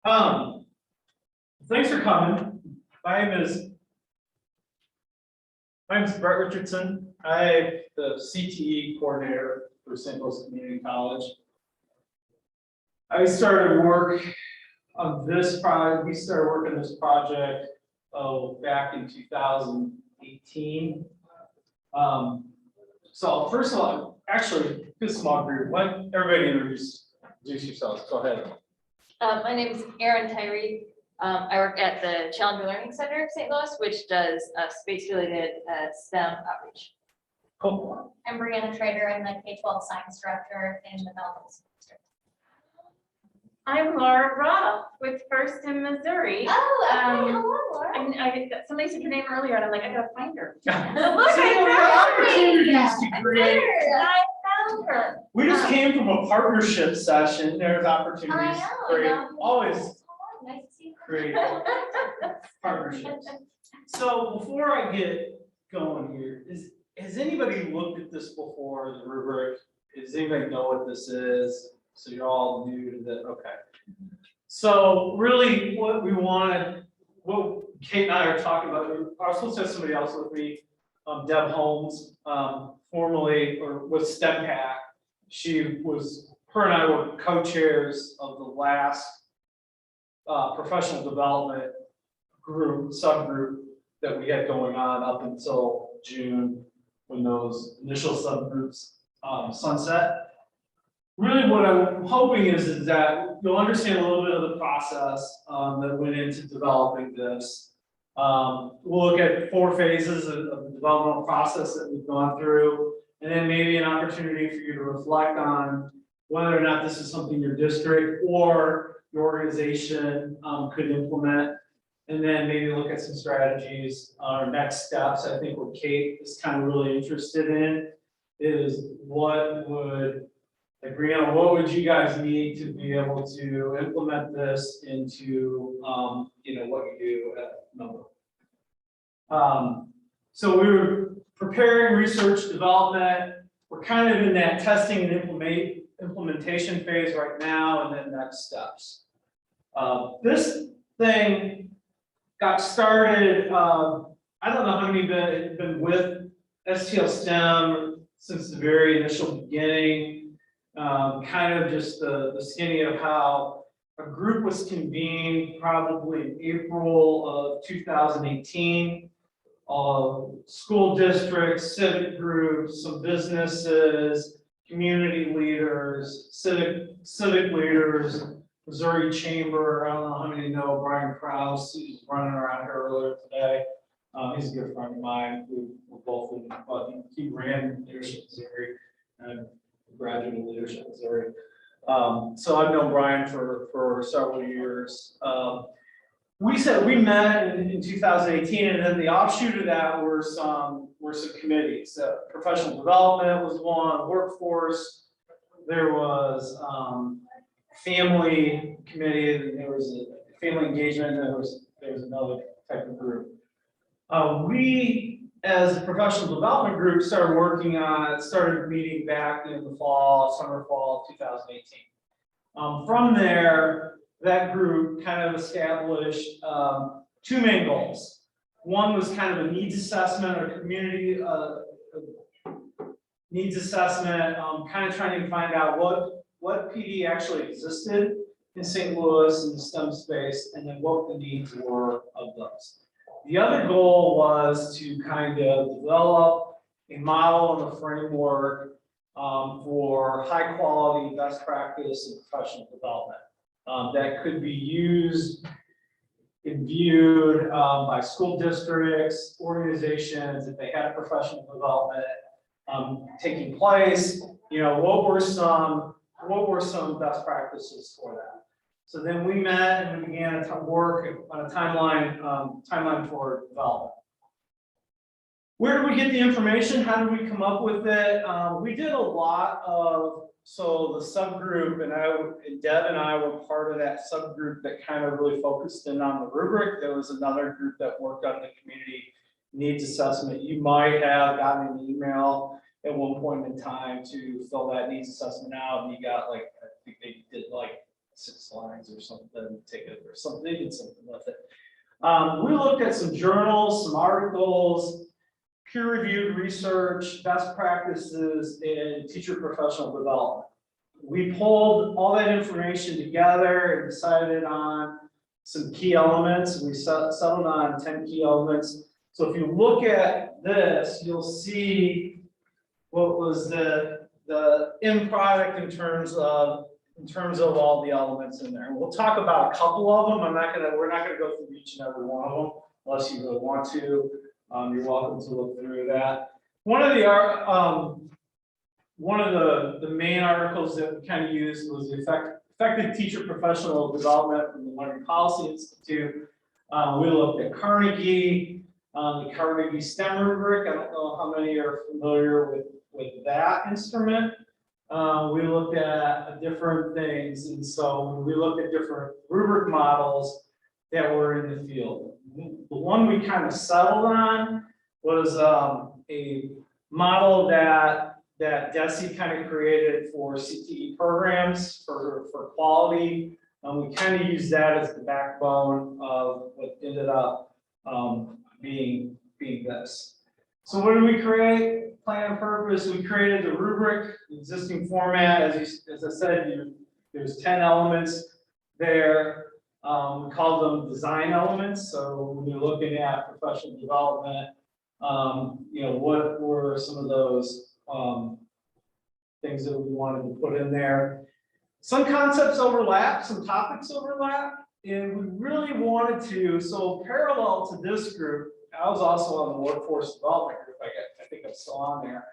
Um, Thanks for coming. My name is Brett Richardson. I'm the CTE coordinator for St. Louis Community College. I started work on this project. We started working on this project back in 2018. So first of all, actually, this small group. Let everybody introduce yourselves. Go ahead. My name is Erin Tyree. I work at the Challenger Learning Center of St. Louis, which does space-related STEM outreach. Cool. I'm Brianna Trader. I'm the K-12 science director in the Belleville School District. I'm Laura Roth with First in Missouri. Oh, okay. Hello, Laura. Somebody said your name earlier, and I'm like, I gotta find her. Look, See, we have opportunities to create. I found her. We just came from a partnership session. There's opportunities I to know. create, always Nice to see you. create partnerships. So before I get going here, has anybody looked at this before, the rubric? Does anybody know what this is? So you're all new to the, okay. So really what we wanted, what Kate and I are talking about, I was supposed to have somebody else with me, Deb Holmes, formerly, or with STEMPAC. Her and I were co-chairs of the last professional development subgroup that we had going on up until June, when those initial subgroups sunset. Really what I'm hoping is that you'll understand a little bit of the process that went into developing this. We'll look at 4 phases of the developmental process that we've gone through, and then maybe an opportunity for you to reflect on whether or not this is something your district or your organization could implement, and then maybe look at some strategies or next steps. I think what Kate is kind of really interested in is what would you guys need to be able to implement this into what you do at Melbourne? So we were preparing research development. We're kind of in that testing and implementation phase right now, and then next steps. This thing got started. I don't know how many have been with STL STEM since the very initial beginning. Kind of just the skinny of how a group was convened probably in April of 2018. School districts, civic groups, some businesses, community leaders, civic leaders, Missouri Chamber. I don't know how many know Brian Krause. He's running around here earlier today. He's a good friend of mine. We were both in, he ran Leadership Missouri and graduate of Leadership Missouri. So I've known Brian for several years. We met in 2018, and then the offshoot of that were some committees. Professional development was one, workforce. There was family committee. There was a family engagement. There was another type of group. We, as a professional development group, started meeting back in the summer, fall of 2018. From there, that group kind of established 2 main goals. One was kind of a needs assessment or community needs assessment, kind of trying to find out what PD actually existed in St. Louis in the STEM space, and then what the needs were of those. The other goal was to kind of develop a model and a framework for high quality best practice and professional development that could be used and viewed by school districts, organizations, if they had professional development taking place. What were some best practices for that? So then we met and we began to work on a timeline for development. Where did we get the information? How did we come up with it? We did a lot of, so the subgroup, and Deb and I were part of that subgroup that kind of really focused in on the rubric. There was another group that worked on the community needs assessment. You might have gotten an email at one point in time to fill that needs assessment out, and you got I think they did 6 slides or something, take it or something, they did something with it. We looked at some journals, some articles, peer-reviewed research, best practices in teacher professional development. We pulled all that information together and decided on some key elements. We settled on 10 key elements. So if you look at this, you'll see what was the end product in terms of all the elements in there. And we'll talk about a couple of them. We're not gonna go through each and every one of them unless you really want to. You're welcome to look through that. One of the main articles that we kind of used was the effective teacher professional development from the Learning Policy Institute. We looked at Carnegie, the Carnegie STEM rubric. I don't know how many are familiar with that instrument. We looked at different things, and so we looked at different rubric models that were in the field. The one we kind of settled on was a model that DESE kind of created for CTE programs for quality. We kind of used that as the backbone of what ended up being this. So what did we create? Plan and purpose. We created the rubric, the existing format. As I said, there's 10 elements there. We call them design elements. So when you're looking at professional development, what were some of those things that we wanted to put in there? Some concepts overlap, some topics overlap, and we really wanted to. So parallel to this group, I was also on the workforce development group. I think I'm still on there.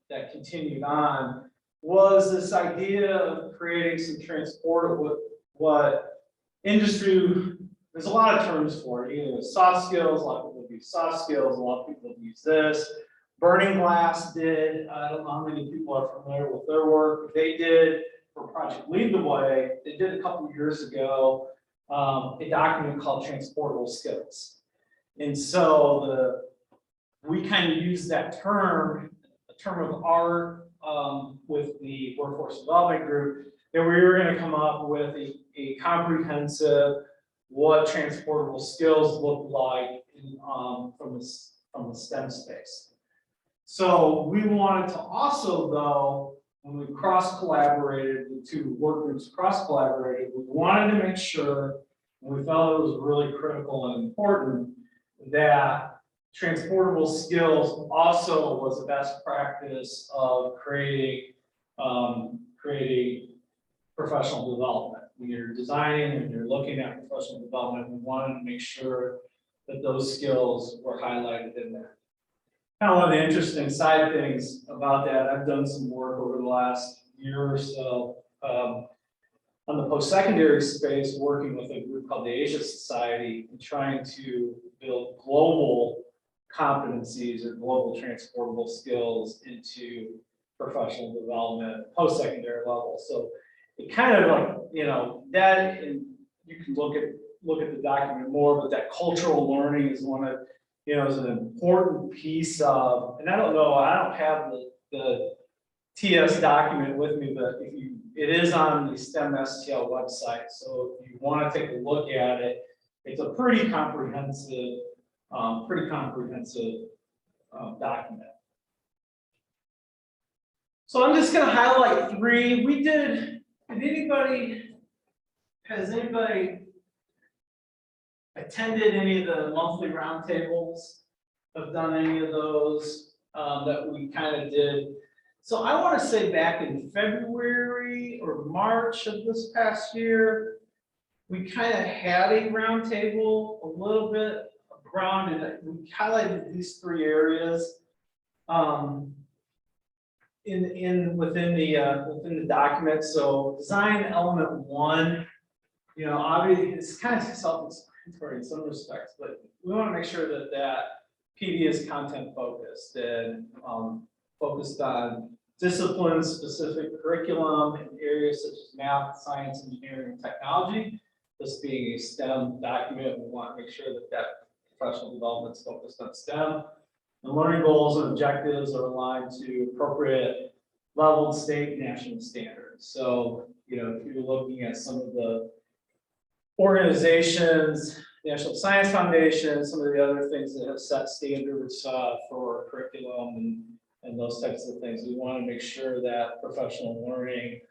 That continued on was this idea of creating some transportable what industry. There's a lot of terms for it. Either soft skills, a lot of people use soft skills, a lot of people use this. Burning Glass did. I don't know how many people are familiar with their work. They did for Project Lead the Way. They did a couple of years ago a document called Transportable Skills. And so we kind of use that term, a term of art with the workforce development group, that we were going to come up with a comprehensive what transportable skills look like from the STEM space. So we wanted to also, though, when we cross-collaborated, the two work groups cross-collaborated, we wanted to make sure, and we felt it was really critical and important, that transportable skills also was a best practice of creating professional development. When you're designing and you're looking at professional development, we wanted to make sure that those skills were highlighted in there. Kind of one of the interesting side things about that, I've done some work over the last year or so on the post-secondary space, working with a group called the Asia Society and trying to build global competencies or global transportable skills into professional development, post-secondary level. So it kind of like, that, and you can look at the document more, but that cultural learning is one of, is an important piece of, and I don't have the TS document with me, but it is on the STEMSTL website. So if you want to take a look at it, it's a pretty comprehensive document. So I'm just going to highlight 3. Has anybody attended any of the monthly roundtables? Have done any of those that we kind of did? So I want to say back in February or March of this past year, we kind of had a roundtable a little bit around, and we highlighted these 3 areas within the document. So design element 1, obviously it's kind of self-explanatory in some respects, but we want to make sure that PD is content focused and focused on discipline-specific curriculum in areas such as math, science, engineering, and technology. This being a STEM document, we want to make sure that professional development is focused on STEM. The learning goals and objectives are aligned to appropriate level, state, national standards. So, if you're looking at some of the organizations, National Science Foundation, some of the other things that have set standards for curriculum and those types of things, we want to make sure that professional learning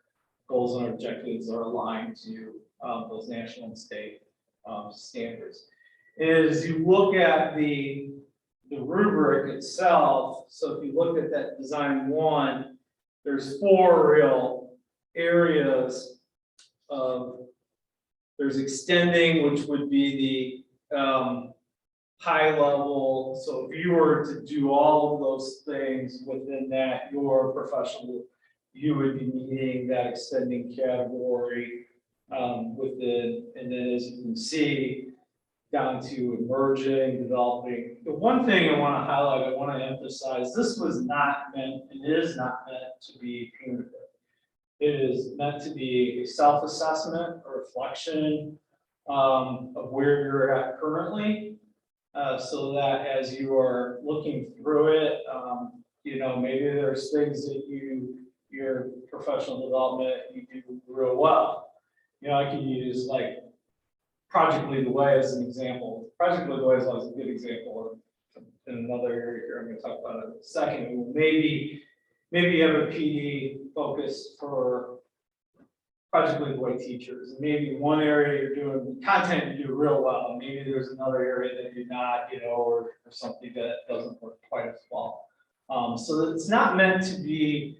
goals and objectives are aligned to those national and state standards. As you look at the rubric itself, so if you look at that design one, there's 4 real areas of, there's extending, which would be the high level. So if you were to do all of those things within that, your professional, you would be meeting that extending category within, and then as you can see, down to emerging, developing. The one thing I want to highlight, I want to emphasize, this was not meant, it is not meant to be punitive. It is meant to be a self-assessment, a reflection of where you're at currently, so that as you are looking through it, maybe there's things that your professional development, you do real well. I can use like Project Lead the Way as an example. Project Lead the Way is always a good example in another area here I'm going to talk about in a second. Maybe you have a PD focus for Project Lead the Way teachers. Maybe one area you're doing content you do real well. Maybe there's another area that you're not, or something that doesn't work quite as well. So it's not meant to be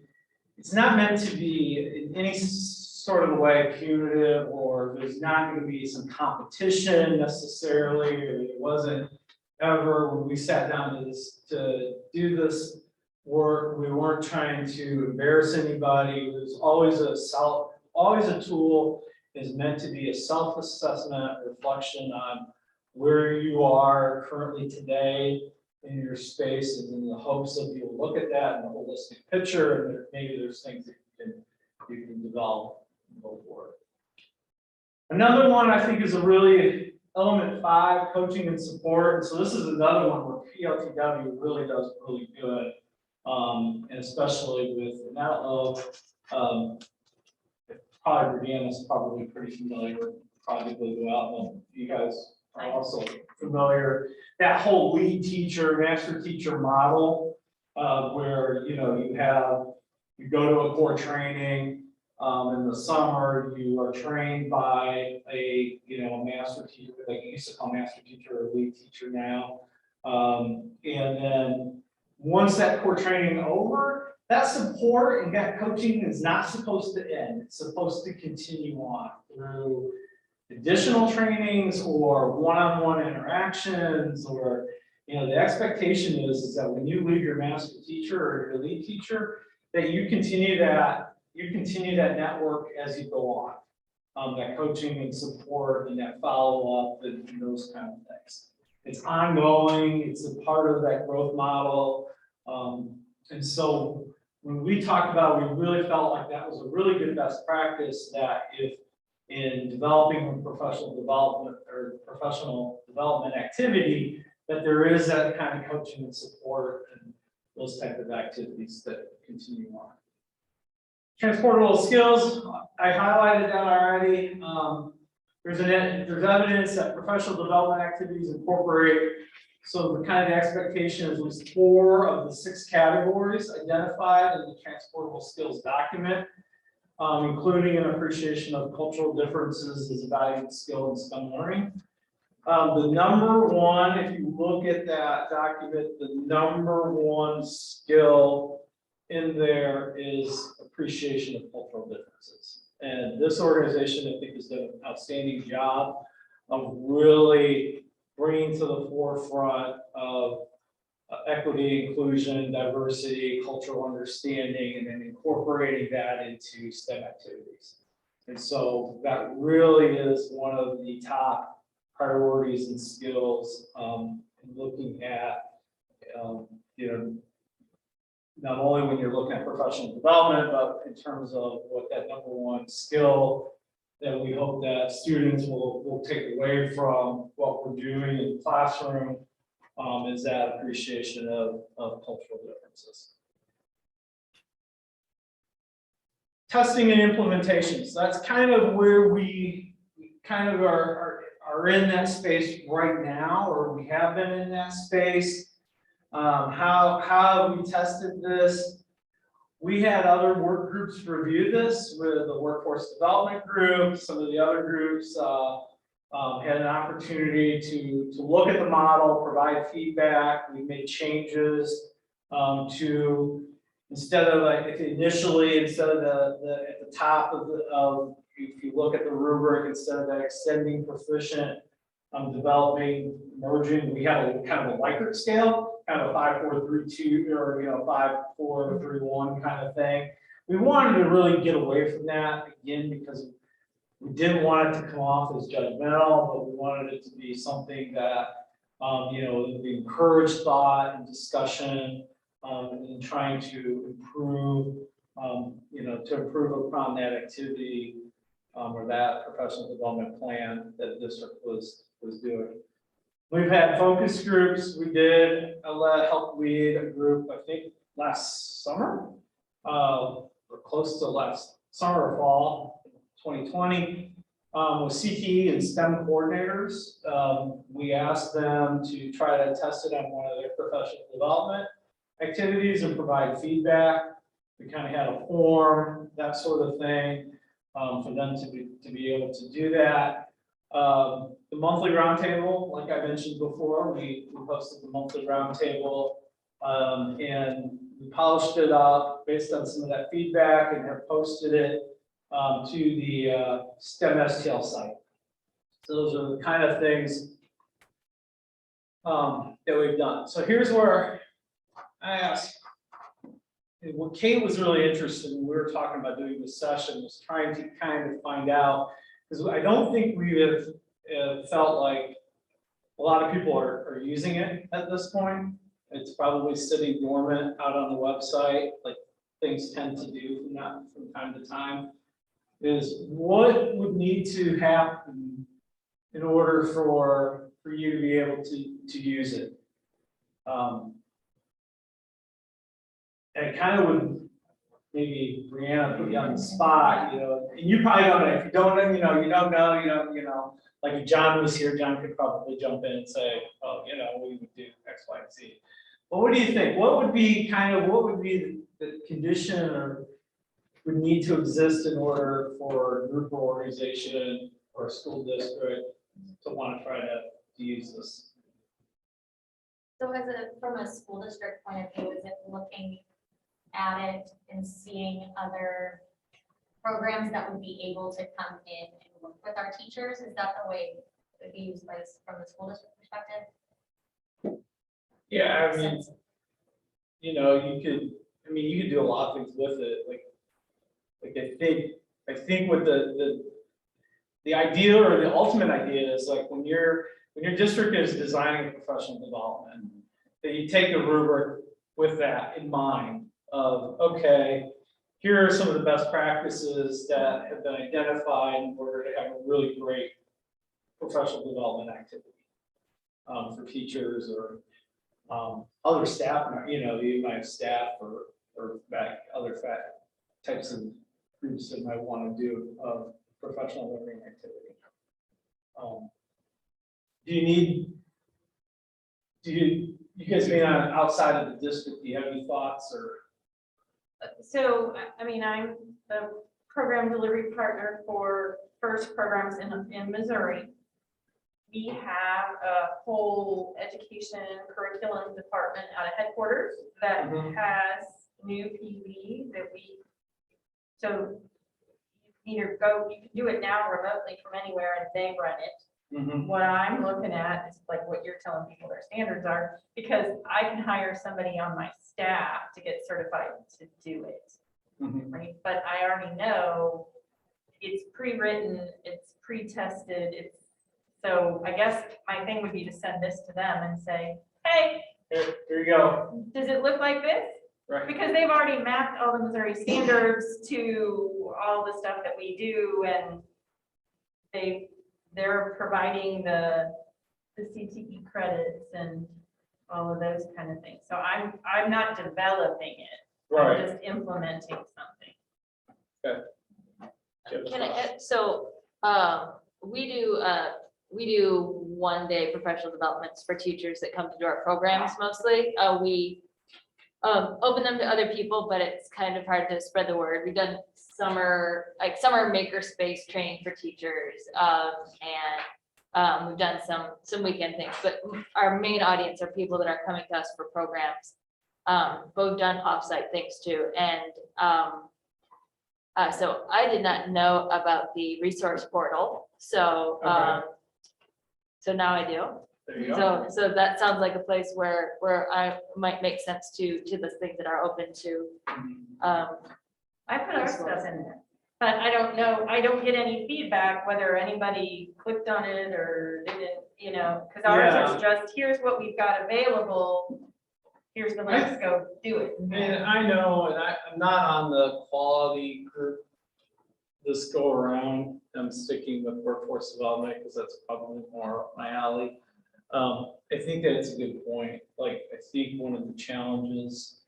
in any sort of a way punitive, or there's not going to be some competition necessarily, or it wasn't ever when we sat down to do this work, we weren't trying to embarrass anybody. It was always a tool is meant to be a self-assessment, reflection on where you are currently today in your space, and in the hopes that you'll look at that in a holistic picture, and maybe there's things that you can develop and go forward. Another one I think is a really element 5, coaching and support. And so this is another one where PLTW really does really good, and especially with, and I don't know, probably Brianna's probably pretty familiar with Project Lead the Way. You guys are also familiar. That whole lead teacher, master teacher model, where you go to a core training. In the summer, you are trained by a master teacher, like you used to call master teacher or lead teacher now. And then once that core training over, that support and that coaching is not supposed to end. It's supposed to continue on through additional trainings or one-on-one interactions, or the expectation is that when you leave your master teacher or your lead teacher, that you continue that network as you go on, that coaching and support and that follow-up and those kind of things. It's ongoing, it's a part of that growth model. And so when we talked about, we really felt like that was a really good best practice, that if in developing professional development activity, that there is that kind of coaching and support and those type of activities that continue on. Transportable skills, I highlighted that already. There's evidence that professional development activities incorporate, so the kind of expectation is at least 4 of the 6 categories identified in the transportable skills document, including an appreciation of cultural differences as a valued skill in STEM learning. The number 1, if you look at that document, the number 1 skill in there is appreciation of cultural differences. And this organization, I think, has done an outstanding job of really bringing to the forefront of equity, inclusion, diversity, cultural understanding, and then incorporating that into STEM activities. And so that really is one of the top priorities and skills in looking at, not only when you're looking at professional development, but in terms of what that number 1 skill that we hope that students will take away from what we're doing in the classroom, is that appreciation of cultural differences. testing and implementation. So that's kind of where we kind of are in that space right now, or we have been in that space. How have we tested this? We had other work groups review this with the workforce development group. Some of the other groups had an opportunity to look at the model, provide feedback. We made changes to, instead of like initially, instead of the at the top of if you look at the rubric, instead of that extending proficient, developing, merging, we have a kind of a Likert scale, kind of a 5, 4, 3, 2, or 5, 4, 3, 1 kind of thing. We wanted to really get away from that again because we didn't want it to come off as judgmental, but we wanted it to be something that we encourage thought and discussion, and trying to improve, to improve upon that activity or that professional development plan that the district was doing. We've had focus groups. We did help lead a group, I think, last summer, or close to last summer or fall, 2020, with CTE and STEM coordinators. We asked them to try to test it on one of their professional development activities and provide feedback. We kind of had a form, that sort of thing, for them to be able to do that. The monthly roundtable, like I mentioned before, we posted the monthly roundtable, and we polished it up based on some of that feedback and have posted it to the STEMSTL site. So those are the kind of things that we've done. So here's where I asked, what Kate was really interested in, we were talking about doing this session, was trying to kind of find out, because I don't think we have felt like a lot of people are using it at this point. It's probably sitting dormant out on the website, like things tend to do from time to time. Is what would need to happen in order for you to be able to use it? And it kind of would maybe Brianna put you on the spot, and you probably don't know. If you don't know, you don't know, like if John was here, John could probably jump in and say, oh, we would do X, Y, and Z. But what do you think? What would be the condition or would need to exist in order for a group or organization or a school district to want to try to use this? So from a school district point of view, is it looking at it and seeing other programs that would be able to come in and work with our teachers? Is that the way it would be used from the school district perspective? Yeah, I mean, you could do a lot of things with it. Like I think what the idea or the ultimate idea is like when your district is designing professional development, that you take the rubric with that in mind of, okay, here are some of the best practices that have been identified in order to have a really great professional development activity for teachers or other staff. You might have staff or other types of groups that might want to do professional learning activity. You guys being outside of the district, do you have any thoughts or? So, I'm the program delivery partner for FIRST programs in Missouri. We have a whole education curriculum department out of headquarters that has new PV that so you can do it now remotely from anywhere and they run it. What I'm looking at is like what you're telling people their standards are, because I can hire somebody on my staff to get certified to do it. Right? But I already know it's pre-written, it's pre-tested, so I guess my thing would be to send this to them and say, hey, here you go. Does it look like this? Right. Because they've already mapped all the Missouri standards to all the stuff that we do, and they're providing the CTE credits and all of those kind of things. So I'm not developing it. Right. I'm just implementing something. Okay. Do you have a Can thought? I, so, we do 1-day professional developments for teachers that come to do our programs mostly. We open them to other people, but it's kind of hard to spread the word. We've done summer makerspace training for teachers, and we've done some weekend things, but our main audience are people that are coming to us for programs. But we've done offsite things too, and so I did not know about the resource portal, so Okay. so now I do. There you go. So that sounds like a place where I might make sense to the things that are open to. I put our stuff in there, but I don't know, I don't get any feedback whether anybody clicked on it or didn't, because ours is just, here's what we've got available. Here's the links, go do it. And I know, and I'm not on the quality group this go around. I'm sticking with workforce development because that's probably more up my alley. I think that it's a good point. Like, I think one of the challenges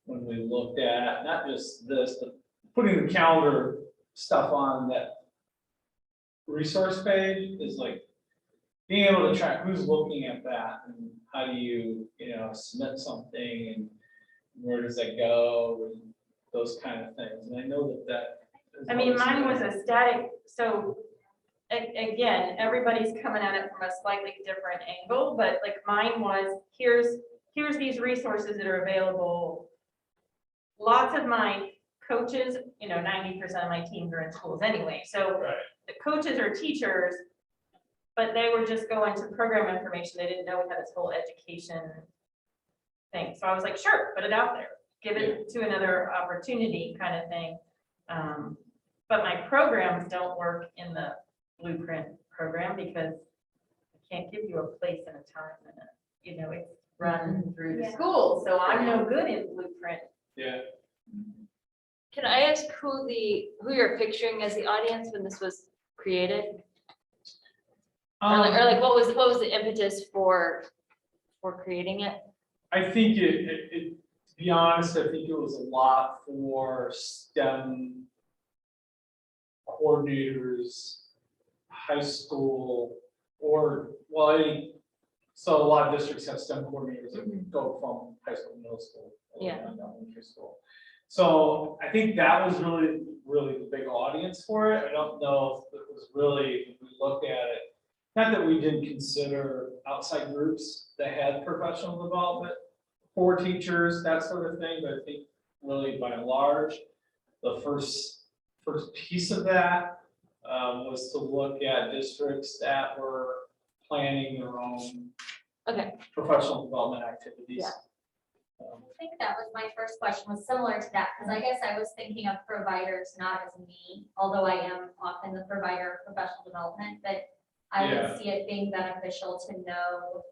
when we looked at, not just this, but putting the calendar stuff on that resource page is like being able to track who's looking at that and how do you, submit something and where does that go and those kind of things. And I know that is I mean, always mine been- was a static, so again, everybody's coming at it from a slightly different angle, but like mine was, here's these resources that are available. Lots of my coaches, 90% of my teams are in schools anyway, so Right. the coaches are teachers, but they were just going to program information. They didn't know we had this whole education thing. So I was like, sure, put it out there, give it to another opportunity kind of thing. But my programs don't work in the Blueprint program because I can't give you a place and a time and it's run through the Yeah. school. So I'm no good in Blueprint. Yeah. Can I ask who you're picturing as the audience when this was created? Or like what was the impetus for creating it? I think to be honest, I think it was a lot for STEM coordinators, high school, so a lot of districts have STEM coordinators that go from high school, middle school, Yeah. elementary school. So I think that was really, really the big audience for it. I don't know if it was really, if we looked at it, not that we didn't consider outside groups that had professional development for teachers, that sort of thing, but I think really by and large, the first piece of that was to look at districts that were planning their own Okay. professional development activities. Yeah. I think that was my first question, was similar to that, because I guess I was thinking of providers not as me, although I am often the provider of professional development, but I Yeah. would see it being beneficial to know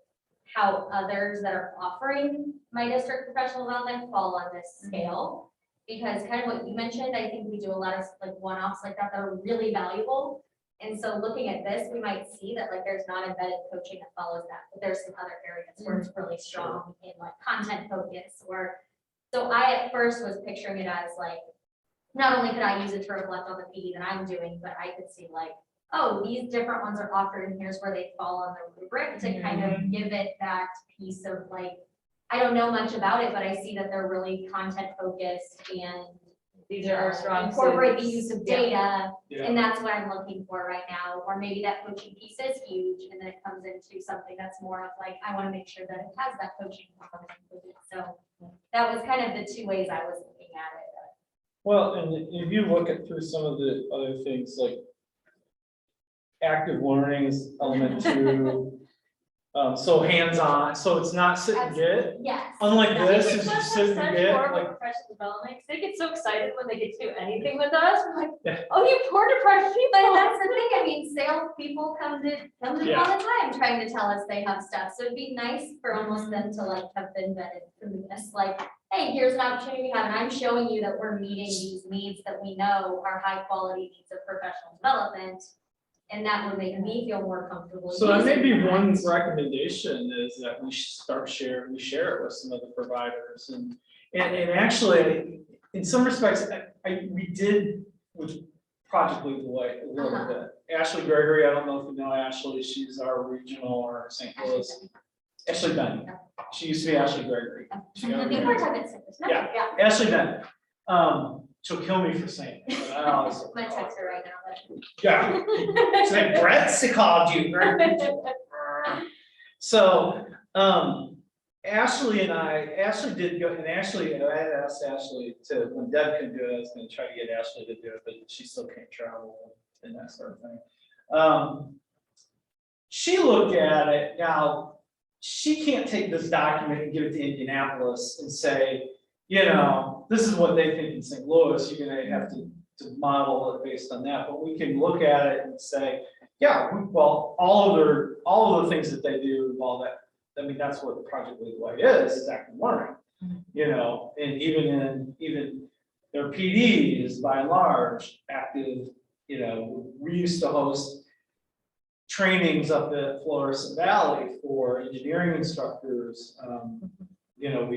how others that are offering my district professional development fall on this scale. Because kind of what you mentioned, I think we do a lot of like one-offs like that are really valuable. And so looking at this, we might see that like there's not embedded coaching that follows that, but there's some other areas where it's really strong in like content focus or. So I at first was picturing it as like, not only could I use it to reflect on the PD that I'm doing, but I could see like, oh, these different ones are offered and here's where they fall on the rubric to kind of give it that piece of like, I don't know much about it, but I see that they're really content focused and These are our strong incorporate the suits. use of data. Yeah. And that's what I'm looking for right now, or maybe that coaching piece is huge, and then it comes into something that's more of like, I want to make sure that it has that coaching component included. So that was kind of the two ways I was looking at it. Well, and if you look at through some of the other things like active learning is element 2. So hands-on, so it's not sit and get. Yes. Unlike I this, think is it's just such sit and more get, of a like, professional development, 'cause they get so excited when they get to do anything with us. We're like, Yeah. oh, you poor depressed people. But that's the thing, I mean, sales people come to me all the time trying to tell us they have stuff, so it'd be nice for almost them to like have been vetted through this, like, hey, here's an opportunity we have, and I'm showing you that we're meeting these needs that we know are high quality needs of professional development. And that would make me feel more comfortable. So that may using be that. one recommendation is that we should share it with some of the providers and actually, in some respects, we did which Project Lead the Way a little bit. Ashley Gregory, I don't know if you know Ashley, she's our regional or St. Louis. Ashley Bennett. She used to be Ashley Gregory. She got Before Devin said this, no, Yeah. yeah, Ashley Bennett. She'll kill me for saying it, but I always. I'm gonna text her right now, but. Yeah. She's like, Brett's called you. So, Ashley and Ashley did go, and Ashley, I had asked Ashley to, when Deb could do it, I was gonna try to get Ashley to do it, but she still can't travel and that sort of thing. She looked at it, now, she can't take this document and give it to Indianapolis and say, you know, this is what they think in St. Louis, you're gonna have to model it based on that, but we can look at it and say, yeah, well, all of the things that they do, all that, I mean, that's what the Project Lead the Way is active learning. You know, and even their PD is by and large active, you know, we used to host trainings up at Florissant Valley for engineering instructors. You know,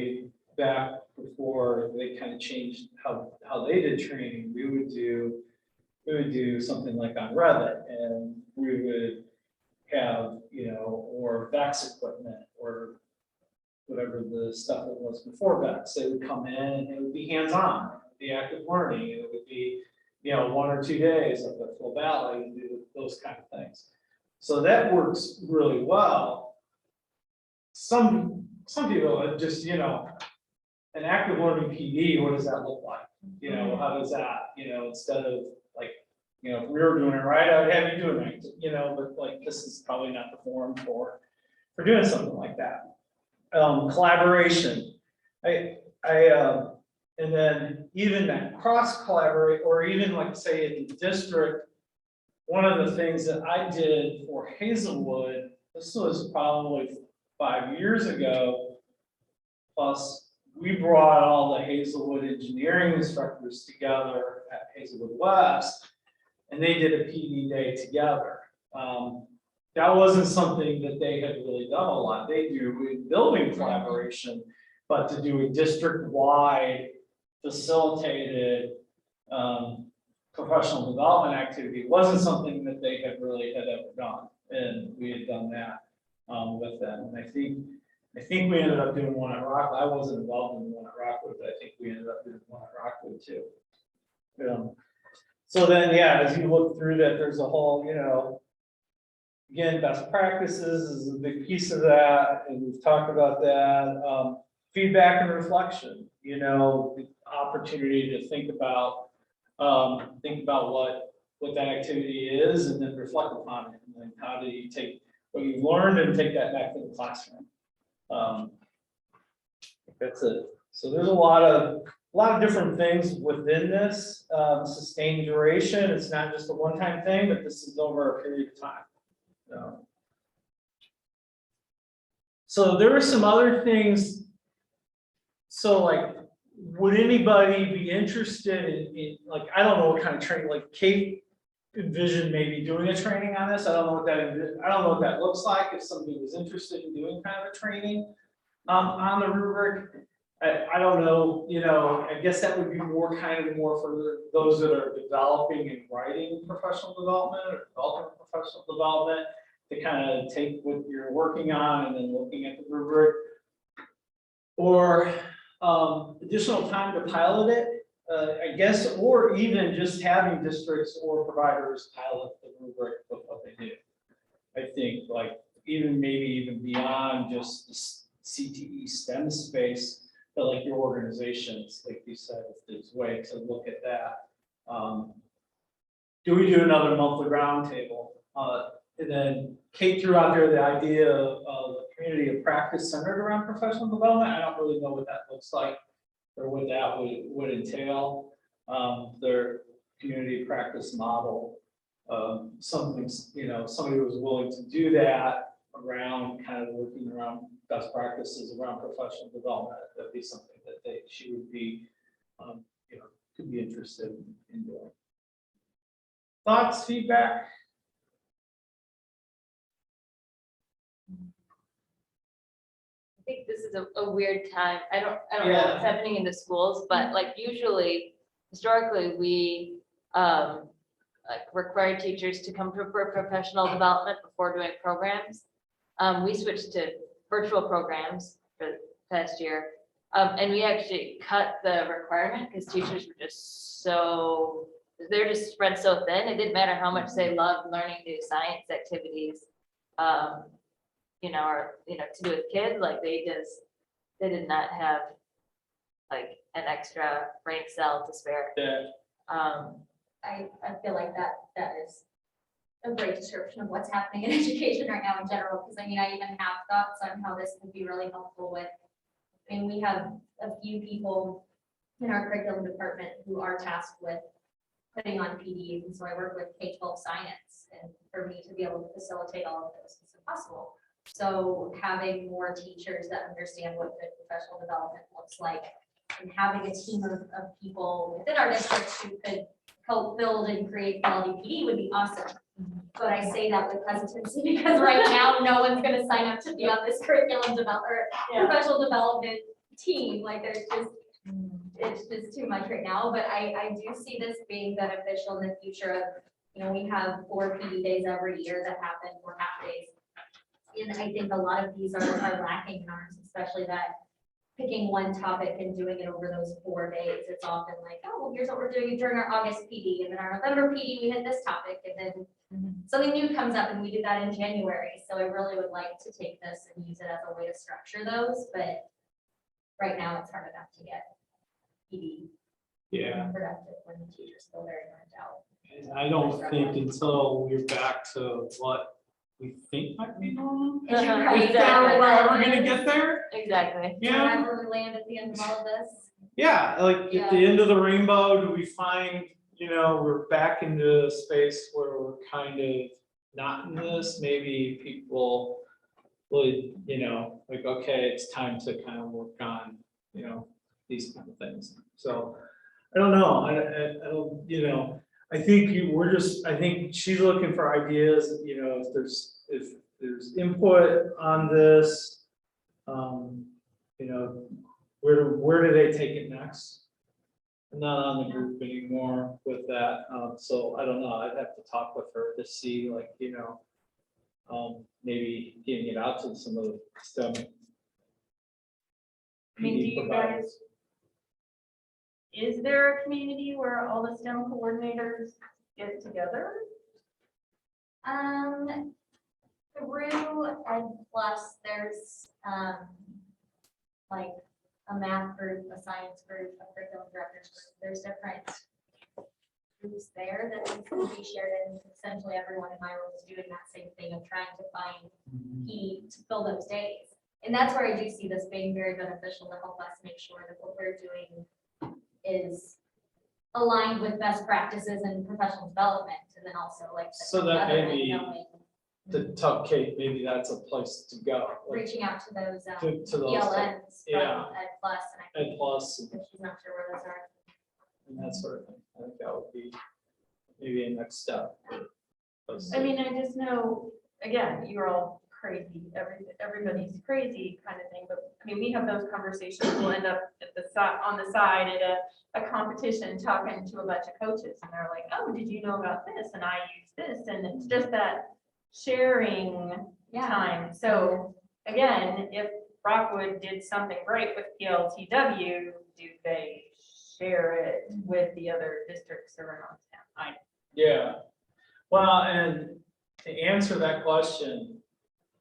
back before they kind of changed how they did training, we would do something like on Revit, and we would have, you know, or VEX equipment or whatever the stuff that was before VEX. They would come in and it would be hands-on, the active learning. It would be, you know, 1 or 2 days up at Full Valley and do those kind of things. So that works really well. Some people are just, you know, an active learning PD, what does that look like? You know, how does that, you know, instead of like, you know, if we were doing it right, I would have you doing it, you know, but like, this is probably not the forum for doing something like that. Collaboration. And then even that cross collaborate, or even like say in the district, one of the things that I did for Hazelwood, this was probably 5 years ago, plus we brought all the Hazelwood engineering instructors together at Hazelwood West, and they did a PD day together. That wasn't something that they had really done a lot. They do in building collaboration, but to do a district-wide facilitated professional development activity wasn't something that they had ever done, and we had done that with them. And I think we ended up doing one at Rockwood. I wasn't involved in the one at Rockwood, but I think we ended up doing one at Rockwood too. So then, yeah, as you look through that, there's a whole, you know, again, best practices is a big piece of that, and we've talked about that. Feedback and reflection, you know, the opportunity to think about what that activity is, and then reflect upon it, and then how do you take what you've learned and take that back to the classroom. That's it. So there's a lot of different things within this. Sustained duration, it's not just a one-time thing, but this is over a period of time. So there are some other things. So like, would anybody be interested in like, I don't know what kind of training, like Kate envisioned maybe doing a training on this. I don't know what that looks like. If somebody was interested in doing kind of a training on the rubric, I don't know, you know, I guess that would be more for those that are developing and writing professional development or developing professional development, to kind of take what you're working on and then looking at the rubric, or additional time to pilot it, I guess, or even just having districts or providers pilot the rubric of what they do. I think like maybe even beyond just the CTE STEM space, but like your organizations, like you said, if there's a way to look at that. Do we do another monthly roundtable? And then Kate threw out there the idea of a community of practice centered around professional development. I don't really know what that looks like or what that would entail. Their community practice model, something, you know, somebody was willing to do that around kind of working around best practices around professional development. That'd be something that she would be, you know, could be interested in doing. Thoughts, feedback? I think this is a weird time. I don't know Yeah. what's happening in the schools, but like usually, historically, we like required teachers to come for professional development before doing programs. We switched to virtual programs for the past year. And we actually cut the requirement because teachers were just they're just spread so thin. It didn't matter how much they loved learning new science activities, or, to do with kids, like they did not have like an extra brain cell to spare. Yeah. I feel like that is a great description of what's happening in education right now in general, because I mean, I even have thoughts on how this could be really helpful with, I mean, we have a few people in our curriculum department who are tasked with putting on PDs, and so I work with K-12 science, and for me to be able to facilitate all of this is impossible. So having more teachers that understand what good professional development looks like, and having a team of people within our district who could help build and create quality PD would be awesome. But I say that with hesitancy because right now, no one's gonna sign up to be on this curriculum professional development team. Like it's just too much right now, but I do see this being beneficial in the future of, we have 4 PD days every year that happen, 4 half days. And I think a lot of these are lacking in ours, especially that picking one topic and doing it over those 4 days. It's often like, oh, well, here's what we're doing during our August PD, and then our November PD, we hit this topic, and then something new comes up, and we did that in January. So I really would like to take this and use it as a way to structure those, but right now it's hard enough to get PD productive when the teachers feel very burnt out. And I don't think until we're back to what we think might be normal, Right. if we're ever gonna get there. Exactly. Yeah, Wherever we land at the end of all of this. yeah, like at the end of the rainbow, do we find, we're back into a space where we're kind of not in this, maybe people would, like, okay, it's time to kind of work on, these kind of things. So I don't know, I don't, I think I think she's looking for ideas, if there's input on this, where do they take it next? I'm not on the group anymore with that, so I don't know, I'd have to talk with her to see, like, maybe getting it out to some of the STEM. I mean, do you guys, is there a community where all the STEM coordinators get together? Through Ed Plus, there's like a math group, a science group, a curriculum directors group. There's different groups there that can be shared, and essentially everyone in my role is doing that same thing of trying to find key to fill those days. And that's where I do see this being very beneficial to help us make sure that what we're doing is aligned with best practices and professional development, and then also like. So that other maybe knowing, the Tuck Cape, maybe that's a place to go. Like, reaching out to those to those, ELNs yeah. from Ed Plus, and I Ed think Plus if she's not sure where those are. and that sort of thing. I think that would be maybe a next step. I mean, I just know, again, you're all crazy, everybody's crazy kind of thing, but I mean, we have those conversations, we'll end up at the side, on the side at a competition talking to a bunch of coaches, and they're like, oh, did you know about this? And I use this, and it's just that sharing time. So again, if Rockwood did something great with PLTW, do they share it with the other districts around town? Yeah. Well, and to answer that question,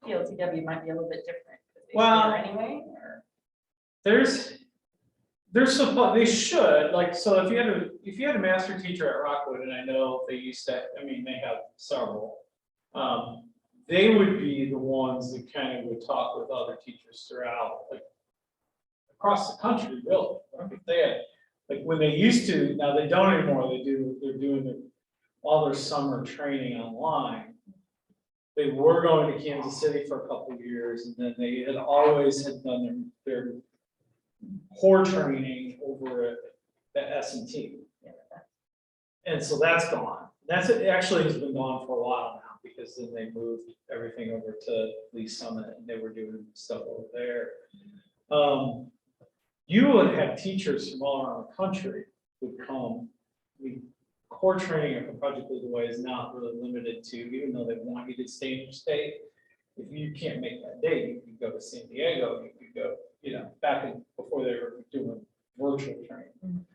PLTW might be a little bit different. 'Cause they Well, share anyway, or? they should, like, so if you had a master teacher at Rockwood, and I know they used to, I mean, they have several, they would be the ones that kind of would talk with other teachers throughout, like, across the country, really. Like, if they had, like, when they used to, now they don't anymore, they're doing all their summer training online. They were going to Kansas City for a couple of years, and then they had always done their core training over at S&T. And so that's gone. It actually has been gone for a while now, because then they moved everything over to Lee Summit, and they were doing stuff over there. You would have teachers from all around the country would come. core training of Project Lead the Way is not really limited to, even though they want you to stay in your state. If you can't make that date, you can go to San Diego, you could go, back before they were doing virtual training.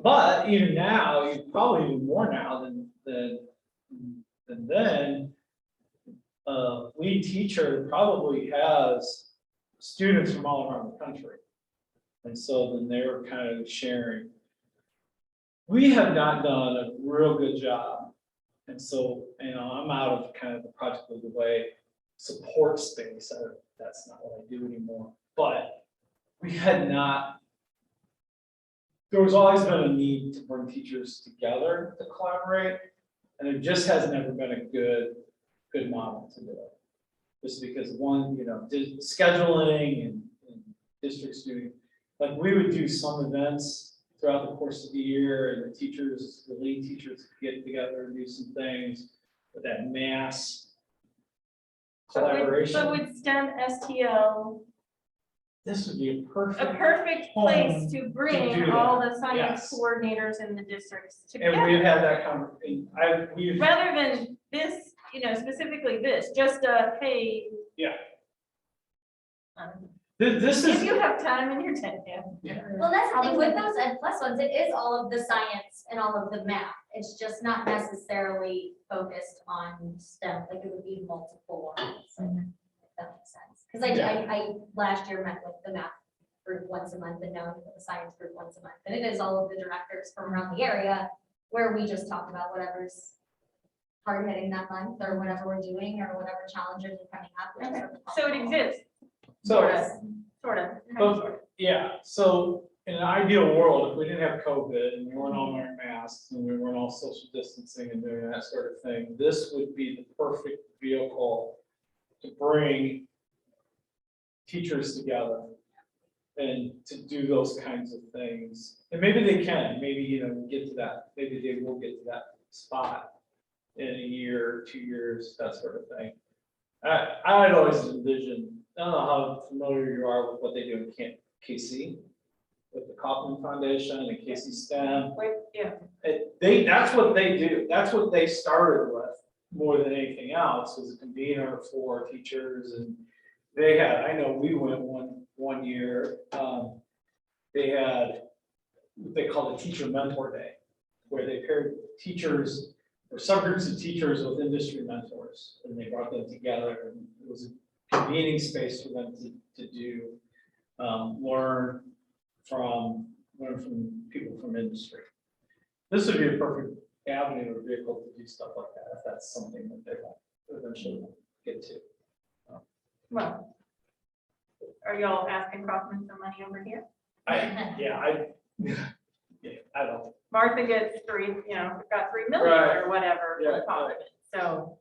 But even now, you probably do more now than then. Lead teacher probably has students from all around the country. And so then they were kind of sharing. We have not done a real good job. And so, I'm out of kind of the Project Lead the Way support space. That's not what I do anymore. But we had not, there was always been a need to bring teachers together to collaborate. And there just has never been a good model to do it. Just because one, scheduling and districts doing, like we would do some events throughout the course of the year, and the lead teachers could get together and do some things with that mass collaboration. But with STEMSTL, This would be a perfect. a perfect place to do bring all that, the science yes. coordinators in the districts And together. we've had that conversation. We've. Rather than this, specifically this, just hey. Yeah. um, This If is. you have time in your tent, Well, that's the thing with those Ed Plus ones, it is all of the science and all of the math. It's just not necessarily focused on STEM, like it would be multiple ones, if that makes sense. Because I last year met with the math group once a month and now with the science group once a month. And it is all of the directors from around the area where we just talk about whatever's hard hitting that month or whatever we're doing or whatever challenges are coming up. which is Okay. sort of So it helpful. exists, So, sort of. yeah, so in an ideal world, if we didn't have COVID and we weren't all wearing masks and we weren't all social distancing and doing that sort of thing, this would be the perfect vehicle to bring teachers together and to do those kinds of things. And maybe they can, maybe, get to that, maybe they will get to that spot in a year, 2 years, that sort of thing. I'd always envisioned, I don't know how familiar you are with what they do in KC, with the Kaufman Foundation and KC STEM. That's what they do. That's what they started with more than anything else, was a convener for teachers. And they had, I know we went one year, they had what they called a teacher mentor day, where they paired teachers or subgroups of teachers with industry mentors, and they brought them together, and it was a convening space for them to do, learn from people from industry. This would be a perfect avenue or vehicle to do stuff like that, if that's something that they want to eventually get to. Well, are y'all asking Kaufman for money over here? I don't. Martha gets got 3 million Right. or whatever Yeah, for Kaufman, so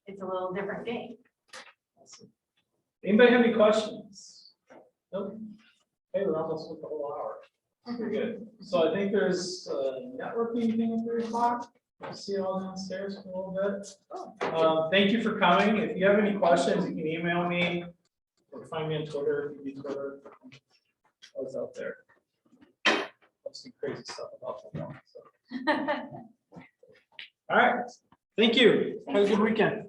it's a little different game. Anybody have any questions? Nope. Hey, we're almost with the whole hour. We're good. So I think there's networking thing at 3 o'clock. I'll see you all downstairs for a little bit. Thank you for coming. If you have any questions, you can email me or find me on Twitter. If you use Twitter, I was out there posting crazy stuff about football. So. All right. Thank you. Have a good weekend.